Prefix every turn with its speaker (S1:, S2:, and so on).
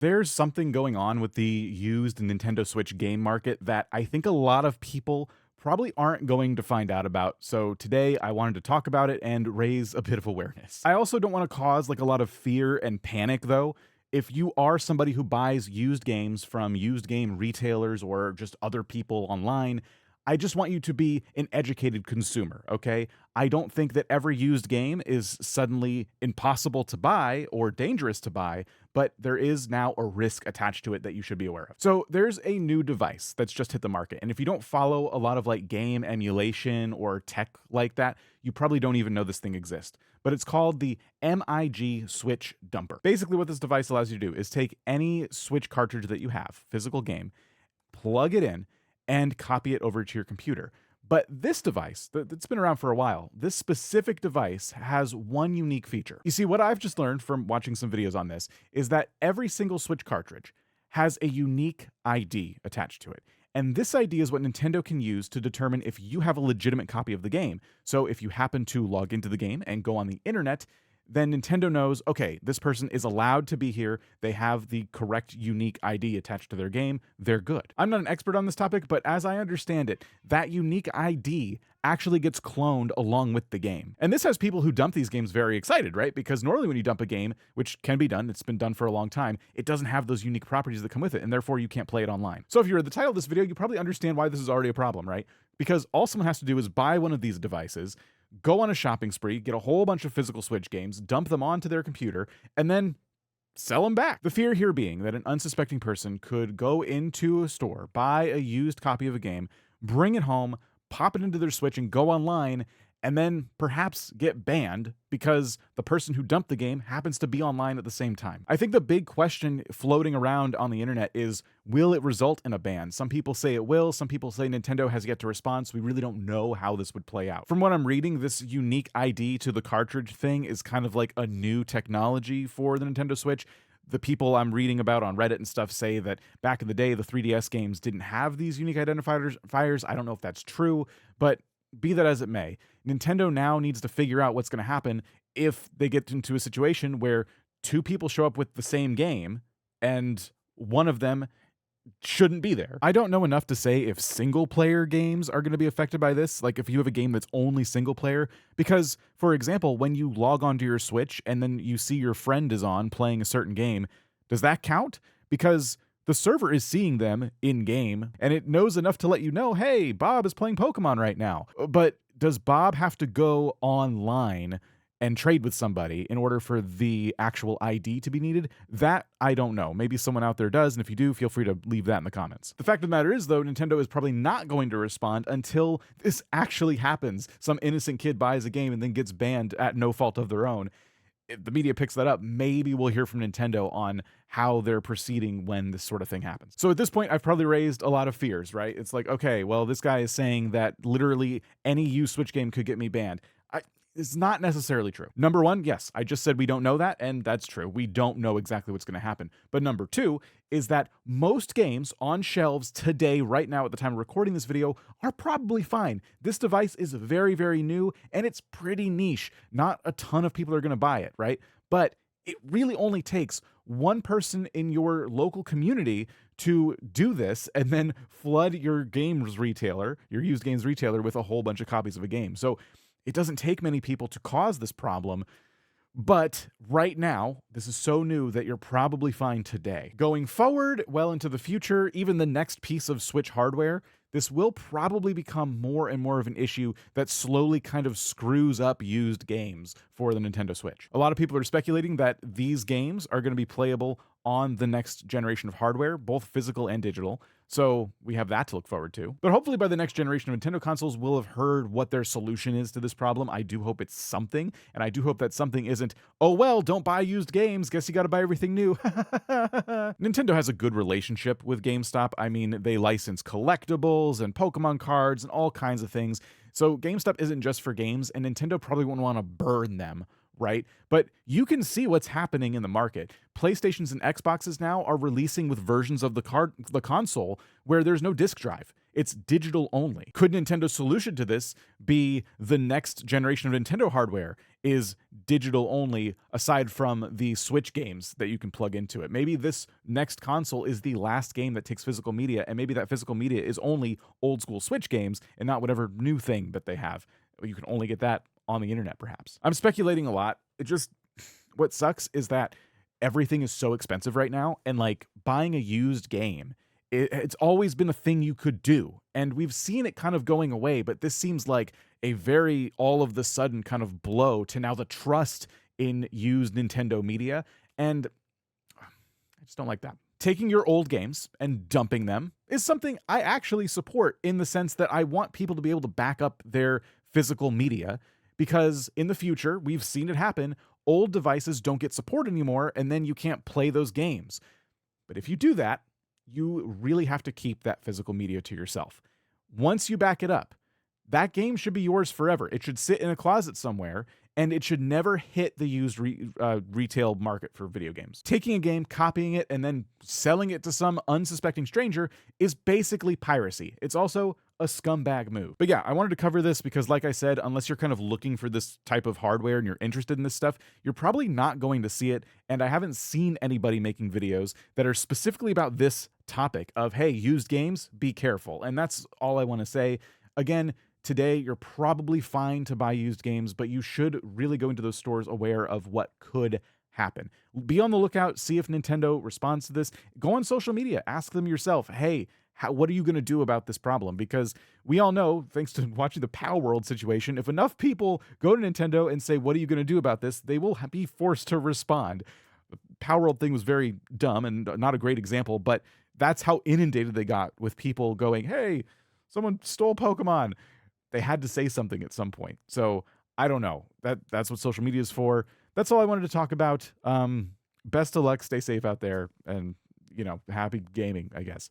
S1: There's something going on with the used Nintendo Switch game market that I think a lot of people probably aren't going to find out about. So today I wanted to talk about it and raise a bit of awareness. I also don't want to cause like a lot of fear and panic though. If you are somebody who buys used games from used game retailers or just other people online, I just want you to be an educated consumer, okay? I don't think that every used game is suddenly impossible to buy or dangerous to buy, but there is now a risk attached to it that you should be aware of. So there's a new device that's just hit the market. And if you don't follow a lot of like game emulation or tech like that, you probably don't even know this thing exists. But it's called the MIG Switch Dumper. Basically, what this device allows you to do is take any Switch cartridge that you have, physical game, plug it in, and copy it over to your computer. But this device, that's been around for a while, this specific device has one unique feature. You see, what I've just learned from watching some videos on this is that every single Switch cartridge has a unique ID attached to it. And this ID is what Nintendo can use to determine if you have a legitimate copy of the game. So if you happen to log into the game and go on the internet, then Nintendo knows, okay, this person is allowed to be here. They have the correct unique ID attached to their game. They're good. I'm not an expert on this topic, but as I understand it, that unique ID actually gets cloned along with the game. And this has people who dump these games very excited, right? Because normally when you dump a game, which can be done, it's been done for a long time, it doesn't have those unique properties that come with it, and therefore you can't play it online. So if you read the title of this video, you probably understand why this is already a problem, right? Because all someone has to do is buy one of these devices, go on a shopping spree, get a whole bunch of physical Switch games, dump them onto their computer, and then sell them back. The fear here being that an unsuspecting person could go into a store, buy a used copy of a game, bring it home, pop it into their Switch and go online, and then perhaps get banned because the person who dumped the game happens to be online at the same time. I think the big question floating around on the internet is, will it result in a ban? Some people say it will, some people say Nintendo has yet to respond, so we really don't know how this would play out. From what I'm reading, this unique ID to the cartridge thing is kind of like a new technology for the Nintendo Switch. The people I'm reading about on Reddit and stuff say that back in the day, the 3DS games didn't have these unique identifiers. I don't know if that's true, but be that as it may, Nintendo now needs to figure out what's going to happen if they get into a situation where two people show up with the same game and one of them shouldn't be there. I don't know enough to say if single player games are going to be affected by this, like if you have a game that's only single player, because for example, when you log onto your Switch and then you see your friend is on playing a certain game, does that count? Because the server is seeing them in game and it knows enough to let you know, hey, Bob is playing Pokemon right now. But does Bob have to go online and trade with somebody in order for the actual ID to be needed? That I don't know. Maybe someone out there does, and if you do, feel free to leave that in the comments. The fact of the matter is, though, Nintendo is probably not going to respond until this actually happens. Some innocent kid buys a game and then gets banned at no fault of their own. If the media picks that up, maybe we'll hear from Nintendo on how they're proceeding when this sort of thing happens. So at this point, I've probably raised a lot of fears, right? It's like, okay, well, this guy is saying that literally any used Switch game could get me banned. It's not necessarily true. Number one, yes, I just said we don't know that, and that's true. We don't know exactly what's going to happen. But number two is that most games on shelves today, right now at the time of recording this video, are probably fine. This device is very, very new, and it's pretty niche. Not a ton of people are going to buy it, right? But it really only takes one person in your local community to do this and then flood your games retailer, your used games retailer, with a whole bunch of copies of a game. So it doesn't take many people to cause this problem, but right now, this is so new that you're probably fine today. Going forward, well into the future, even the next piece of Switch hardware, this will probably become more and more of an issue that slowly kind of screws up used games for the Nintendo Switch. A lot of people are speculating that these games are going to be playable on the next generation of hardware, both physical and digital. So we have that to look forward to. But hopefully by the next generation of Nintendo consoles, we'll have heard what their solution is to this problem. I do hope it's something, and I do hope that something isn't, oh well, don't buy used games, guess you gotta buy everything new. Nintendo has a good relationship with GameStop. I mean, they license collectibles and Pokemon cards and all kinds of things. So GameStop isn't just for games, and Nintendo probably won't want to burn them right? But you can see what's happening in the market. PlayStations and Xboxes now are releasing with versions of the console where there's no disk drive. It's digital only. Could Nintendo's solution to this be the next generation of Nintendo hardware is digital only, aside from the Switch games that you can plug into it? Maybe this next console is the last game that takes physical media, and maybe that physical media is only old school Switch games and not whatever new thing that they have. You can only get that on the internet, perhaps. I'm speculating a lot. What sucks is that everything is so expensive right now, and like buying a used game, it's always been a thing you could do. And we've seen it kind of going away, but this seems like a very all of the sudden kind of blow to now the trust in used Nintendo media. And I just don't like that. Taking your old games and dumping them is something I actually support, in the sense that I want people to be able to back up their physical media, because in the future, we've seen it happen. Old devices don't get support anymore, and then you can't play those games. But if you do that, you really have to keep that physical media to yourself. Once you back it up, that game should be yours forever. It should sit in a closet somewhere, and it should never hit the used retail market for video games. Taking a game, copying it, and then selling it to some unsuspecting stranger is basically piracy. It's also a scumbag move. But yeah, I wanted to cover this because, like I said, unless you're kind of looking for this type of hardware and you're interested in this stuff, you're probably not going to see it. And I haven't seen anybody making videos that are specifically about this topic of, hey, used games, be careful. And that's all I want to say. Again, today, you're probably fine to buy used games, but you should really go into those stores aware of what could happen. Be on the lookout, see if Nintendo responds to this. Go on social media, ask them yourself, hey, what are you going to do about this problem? Because we all know, thanks to watching the Palworld situation, if enough people go to Nintendo and say, what are you going to do about this? They will be forced to respond. The Palworld thing was very dumb and not a great example, but that's how inundated they got with people going, hey, someone stole Pokemon. They had to say something at some point. So I don't know. That's what social media is for. That's all I wanted to talk about. Best of luck. Stay safe out there. And, happy gaming, I guess.